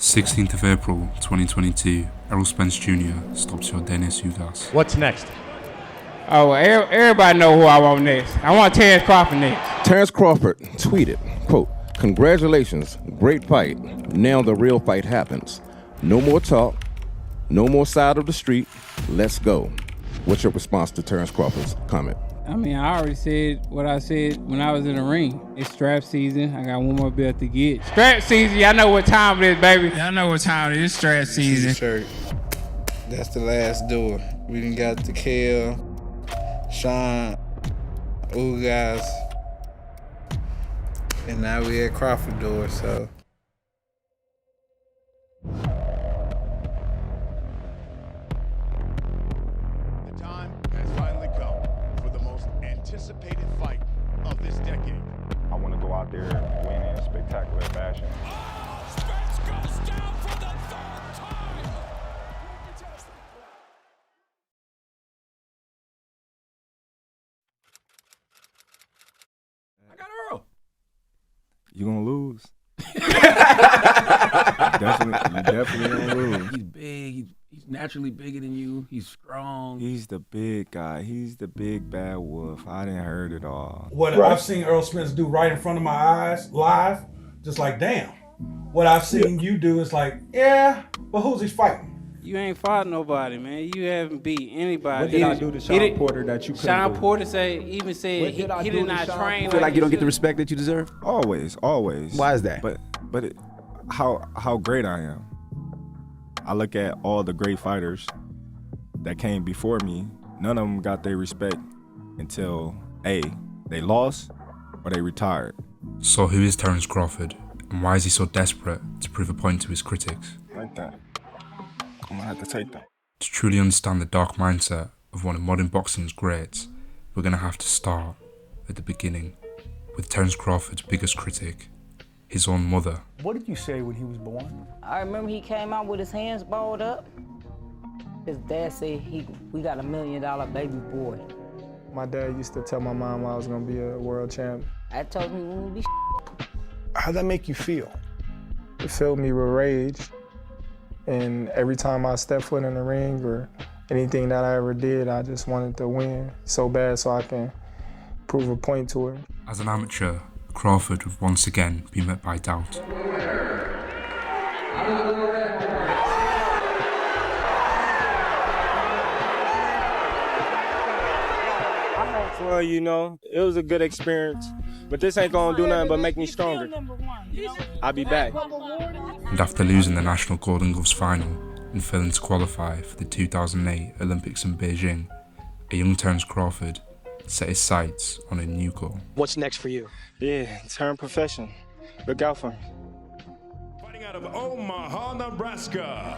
16th of April 2022, Errol Spence Jr. stops your Dennis Ugas. What's next? Oh, everybody know who I want next. I want Terence Crawford next. Terence Crawford tweeted, quote, "Congratulations, great fight. Now the real fight happens. No more talk, no more side of the street. Let's go." What's your response to Terence Crawford's comment? I mean, I already said what I said when I was in the ring. It's strap season. I got one more belt to get. Strap season, y'all know what time it is, baby. Y'all know what time it is. Strap season. Shirt. That's the last door. We done got the Kale, Sean, Ugas, and now we at Crawford door, so. The time has finally come for the most anticipated fight of this decade. I want to go out there and win in spectacular fashion. Oh, Spence goes down for the third time! I got Earl. You gonna lose. You definitely gonna lose. He's big. He's naturally bigger than you. He's strong. He's the big guy. He's the big bad wolf. I didn't heard it all. What I've seen Errol Spence do right in front of my eyes, live, just like, damn. What I've seen you do is like, yeah, but who's he fighting? You ain't fought nobody, man. You haven't beat anybody. What did I do to Sean Porter that you couldn't Sean do? Porter said he did not train. You feel like you don't get the respect that you deserve? Always. Why is that? But how great I am. I look at all the great fighters that came before me. None of them got their respect until A, they lost or they retired. So who is Terence Crawford, and why is he so desperate to prove a point to his critics? Like that. I'm gonna have to take that. To truly understand the dark mindset of one of modern boxing's greats, we're gonna have to start at the beginning, with Terence Crawford's biggest critic, his own mother. What did you say when he was born? I remember he came out with his hands balled up. His dad said we got $1 million baby boy. My dad used to tell my mom I was gonna be a world champ. I told him he wouldn't be. How'd that make you feel? It filled me with rage. And every time I stepped foot in the ring or anything that I ever did, I just wanted to win so bad so I can prove a point to her. As an amateur, Crawford would once again be met by doubt. Well, you know, it was a good experience, but this ain't gonna do nothing but make me stronger. I'll be back. And after losing the National Golden Gloves final and failing to qualify for the 2008 Olympics in Beijing, a young Terence Crawford set his sights on a new goal. What's next for you? Yeah, turn professional. Look out for me. Fighting out of Omaha, Nebraska,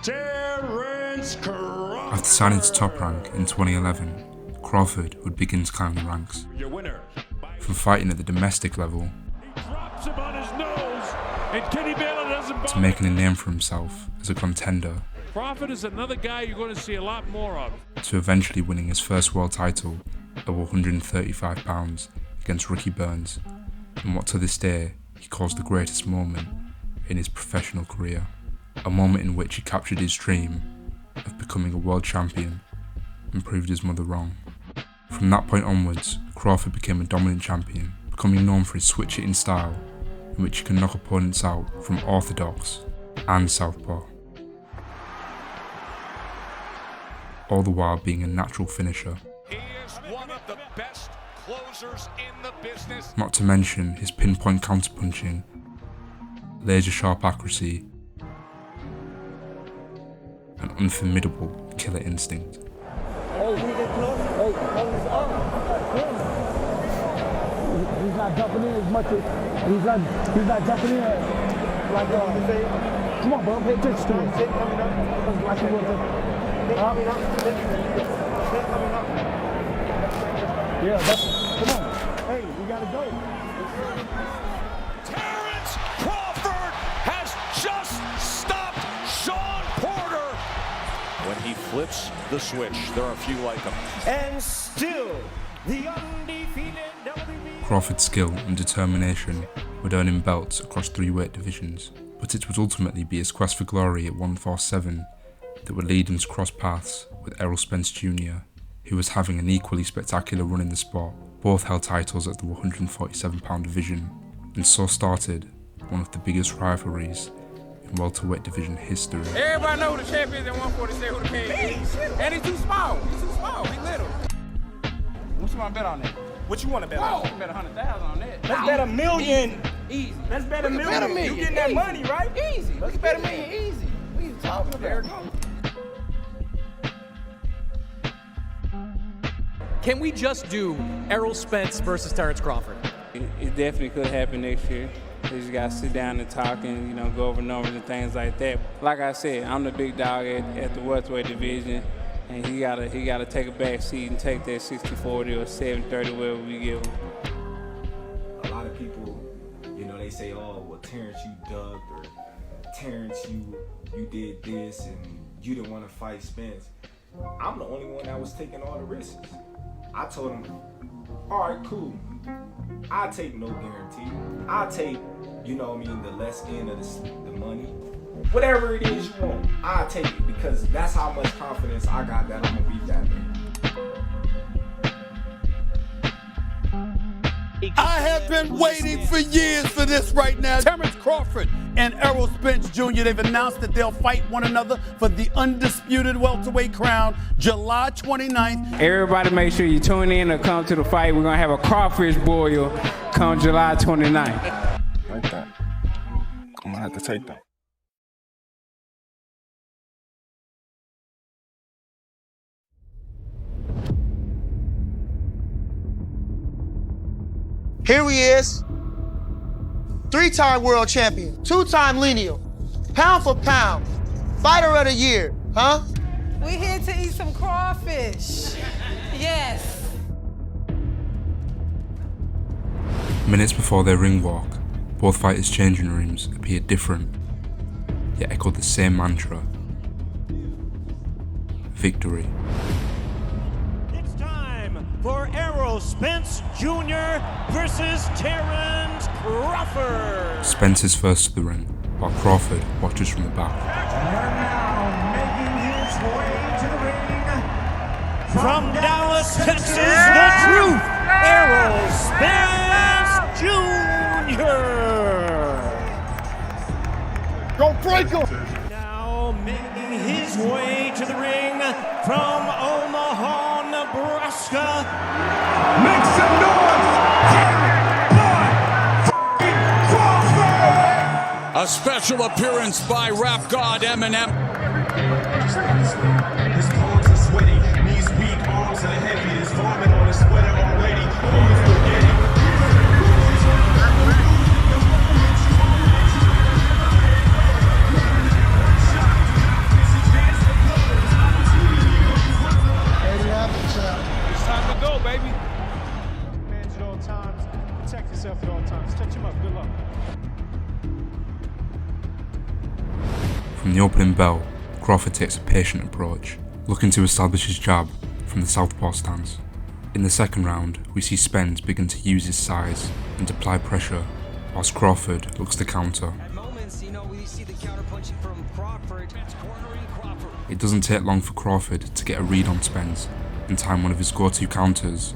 Terence Crawford. After signing to Top Rank in 2011, Crawford would begin to climb the ranks. Your winner. From fighting at the domestic level He drops him on his nose, and Kenny Baylor doesn't to making a name for himself as a contender, Crawford is another guy you're going to see a lot more of. to eventually winning his first world title of 135 pounds against Ricky Burns, in what to this day he calls the greatest moment in his professional career. A moment in which he captured his dream of becoming a world champion and proved his mother wrong. From that point onwards, Crawford became a dominant champion, becoming known for his switch-hitting style in which he can knock opponents out from orthodox and southpaw, all the while being a natural finisher. He is one of the best closers in the business. Not to mention his pinpoint counterpunching, laser-sharp accuracy, and unformidable killer instinct. He's not jumping in as much as he's not jumping in like come on, bro, pay attention to me. Like you yeah, come on. Hey, we gotta go. Terence Crawford has just stopped Sean Porter. When he flips the switch, there are a few like him. And still, the undefeated WBC. Crawford's skill and determination would earn him belts across 3 weight divisions, but it would ultimately be his quest for glory at 147 that would lead him to cross paths with Errol Spence Jr, who was having an equally spectacular run in the sport. Both held titles at the 147-pound division, and so started one of the biggest rivalries in welterweight division history. Everybody know who the champion is at 147, who the king is. And he's too small. He's too small. He's little. What you want to bet on that? What you want to bet on? You bet 100,000 on that. Let's bet $1 million. Easy. Let's bet $1 million. Bet $1 million. You getting that Easy. money, right? Easy. Let's bet $1 million. Easy. What are you talking about? There it goes. Can we just do Errol Spence versus Terence Crawford? It definitely could happen next year. We just gotta sit down and talk and, go over numbers and things like that. Like I said, I'm the big dog at the welterweight division, and he gotta take a back seat and take that 60-40 or 70-30, wherever we give him. A lot of people, they say, oh, well, Terence, you ducked, or Terence, you did this, and you didn't want to fight Spence. I'm the only one that was taking all the risks. I told him, all right, cool. I'll take no guarantee. I'll take, the less end of the money. Whatever it is you want, I'll take it, because that's how much confidence I got that I'm going to beat that man. I have been waiting for years for this right now. Terence Crawford and Errol Spence Jr., they've announced that they'll fight one another for the undisputed welterweight crown July 29th. Everybody make sure you tune in or come to the fight. We're going to have a crawfish boil come July 29th. Like that. I'm going to have to take that. Here he is, 3-time world champion, 2-time lineal, pound for pound, fighter of the year, huh? We here to eat some crawfish. Yes. Minutes before their ring walk, both fighters' changing rooms appeared different, yet echoed the same mantra: victory. For Errol Spence Jr. versus Terence Crawford. Spence is first to the ring, while Crawford watches from the back. And now making his way to the ring from Dallas, Texas, the truth, Errol Spence Jr. Don't break him! Now making his way to the ring from Omaha, Nebraska. Make some noise! Crawford! A special appearance by rap god Eminem. His palms are sweaty, knees weak, arms are heavy. There's vomit on his sweater already. Always spaghetti. It's time to go, baby. Manage at all times. Protect yourself at all times. Touch him up. Good luck. From the opening bell, Crawford takes a patient approach, looking to establish his jab from the southpaw stance. In the second round, we see Spence begin to use his size and apply pressure, whilst Crawford looks to counter. At moments, we see the counter punching from Crawford. It doesn't take long for Crawford to get a read on Spence and time one of his go-to counters,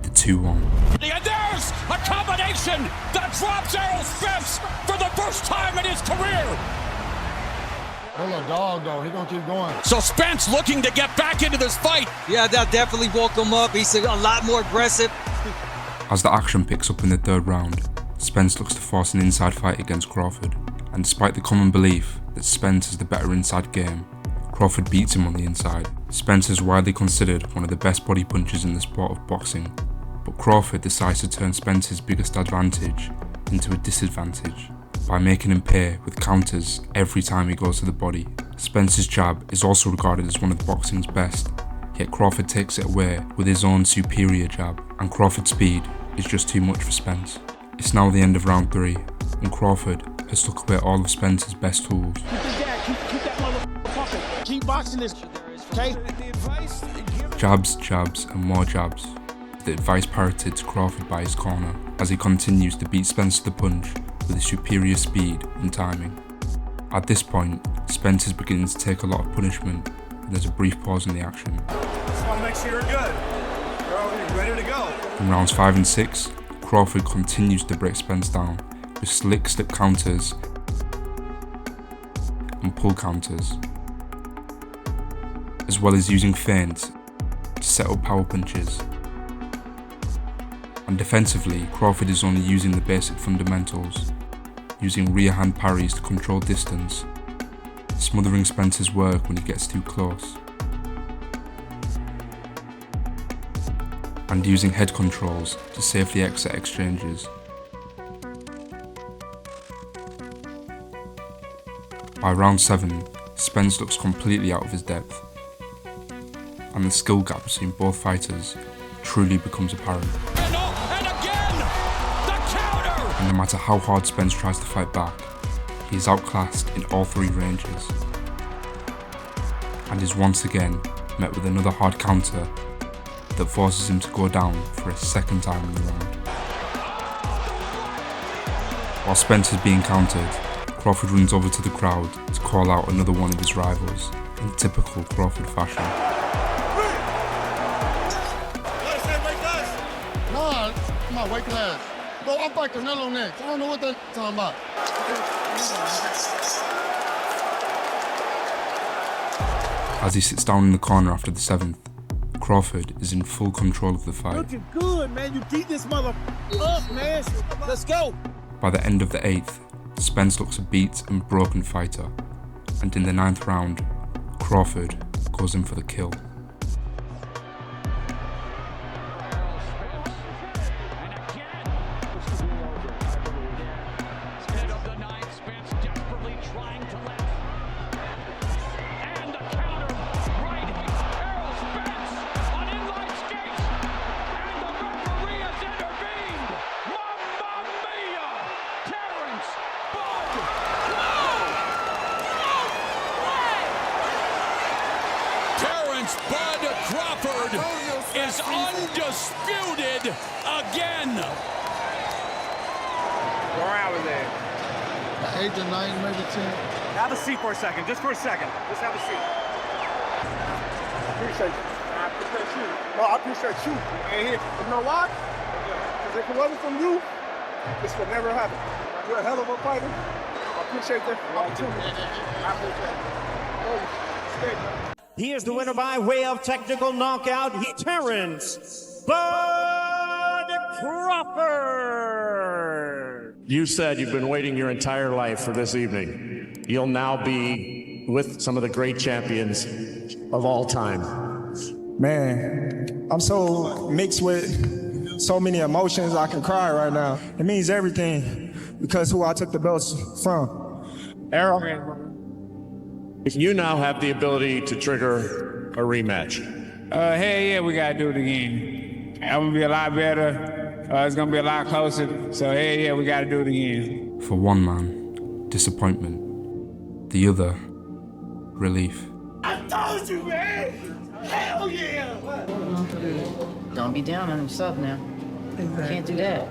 the 2-1. And there's a combination that drops Errol Spence for the first time in his career. Hold on, dog, though. He gonna keep going. So Spence looking to get back into this fight. Yeah, that definitely woke him up. He's a lot more aggressive. As the action picks up in the third round, Spence looks to force an inside fight against Crawford, and despite the common belief that Spence has the better inside game, Crawford beats him on the inside. Spence is widely considered one of the best body punchers in the sport of boxing, but Crawford decides to turn Spence's biggest advantage into a disadvantage by making him pay with counters every time he goes to the body. Spence's jab is also regarded as one of boxing's best, yet Crawford takes it away with his own superior jab, and Crawford's speed is just too much for Spence. It's now the end of round 3, and Crawford has took away all of Spence's best tools. Keep that motherfucker pumping. Keep boxing this, okay? Jabs, jabs, and more jabs. The advice parroted to Crawford by his corner as he continues to beat Spence to the punch with his superior speed and timing. At this point, Spence is beginning to take a lot of punishment, and there's a brief pause in the action. Just want to make sure you're good. You're ready to go. In rounds 5 and 6, Crawford continues to break Spence down with slick slip counters and pull counters, as well as using feints to set up power punches. And defensively, Crawford is only using the basic fundamentals, using rear hand parries to control distance, smothering Spence's work when he gets too close, and using head controls to safely exit exchanges. By round 7, Spence looks completely out of his depth, and the skill gap between both fighters truly becomes apparent. And no matter how hard Spence tries to fight back, he is outclassed in all 3 ranges, and is once again met with another hard counter that forces him to go down for a second time in the round. While Spence is being countered, Crawford runs over to the crowd to call out another one of his rivals in typical Crawford fashion. Nah, my weight class. Bro, I'm fighting Canelo next. I don't know what they're talking about. As he sits down in the corner after the 7th, Crawford is in full control of the fight. Looking good, man. You beat this mother up, man. Let's go. By the end of the 8th, Spence looks a beat and broken fighter, and in the 9th round, Crawford goes in for the kill. Bud Crawford is undisputed again. Where I was at? 8 to 9, maybe 10. Have a seat for a second, just for a second. Just have a seat. I appreciate you. I appreciate you. No, I appreciate you. And you know why? Because if it wasn't from you, this would never happen. You're a hell of a fighter. I appreciate that opportunity. I appreciate it. Oh, stay. He is the winner by way of technical knockout, Terence Bud Crawford. You said you've been waiting your entire life for this evening. You'll now be with some of the great champions of all time. Man, I'm so mixed with so many emotions I can cry right now. It means everything because who I took the belts from. Errol. You now have the ability to trigger a rematch. Hell yeah, we gotta do it again. I'm gonna be a lot better. It's gonna be a lot closer. So hell yeah, we gotta do it again. For one man, disappointment. The other, relief. I told you, man. Hell yeah. Don't be down on himself now. Exactly. Can't do that.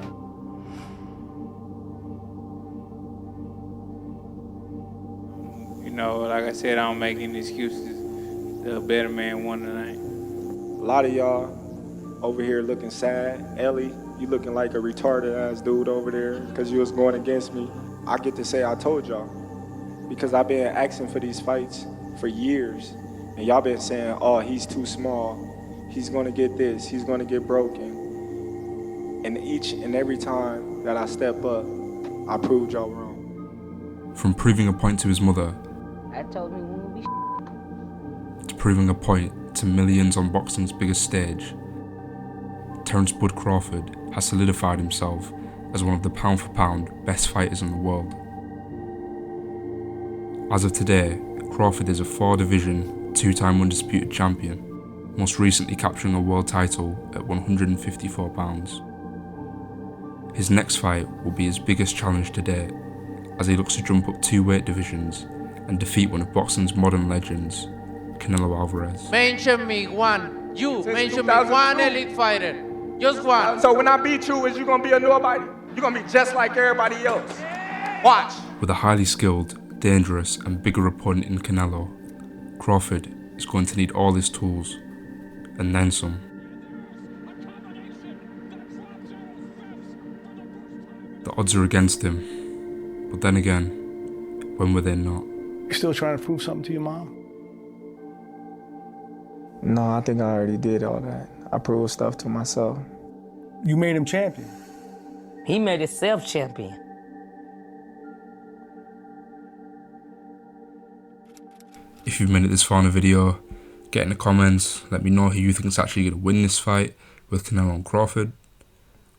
You know, like I said, I don't make any excuses. The better man won tonight. A lot of y'all over here looking sad. Ellie, you looking like a retarded ass dude over there because you was going against me. I get to say I told y'all because I've been asking for these fights for years. And y'all been saying, oh, he's too small. He's gonna get this, he's gonna get broken. And each and every time that I step up, I proved y'all wrong. From proving a point to his mother, I told him we wouldn't be to proving a point to millions on boxing's biggest stage, Terence Bud Crawford has solidified himself as one of the pound-for-pound best fighters in the world. As of today, Crawford is a 4-division, 2-time undisputed champion, most recently capturing a world title at 154 pounds. His next fight will be his biggest challenge to date, as he looks to jump up 2 weight divisions and defeat one of boxing's modern legends, Canelo Alvarez. Mention me one. You mention me one elite fighter. Just one. So when I beat you, is you gonna be a nobody? You're gonna be just like everybody else. Watch. With a highly skilled dangerous and bigger opponent in Canelo, Crawford is going to need all his tools, and then some. The odds are against him, but then again, when were they not? You still trying to prove something to your mom? No, I think I already did all that. I proved stuff to myself. You made him champion. He made himself champion. If you've made it this far in the video, get in the comments, let me know who you think is actually going to win this fight with Canelo and Crawford.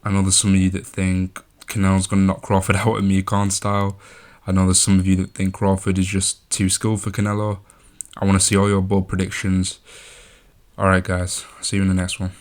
I know there's some of you that think Canelo's going to knock Crawford out in Mir-Khan style. I know there's some of you that think Crawford is just too skilled for Canelo. I want to see all your bold predictions. Alright guys, see you in the next one.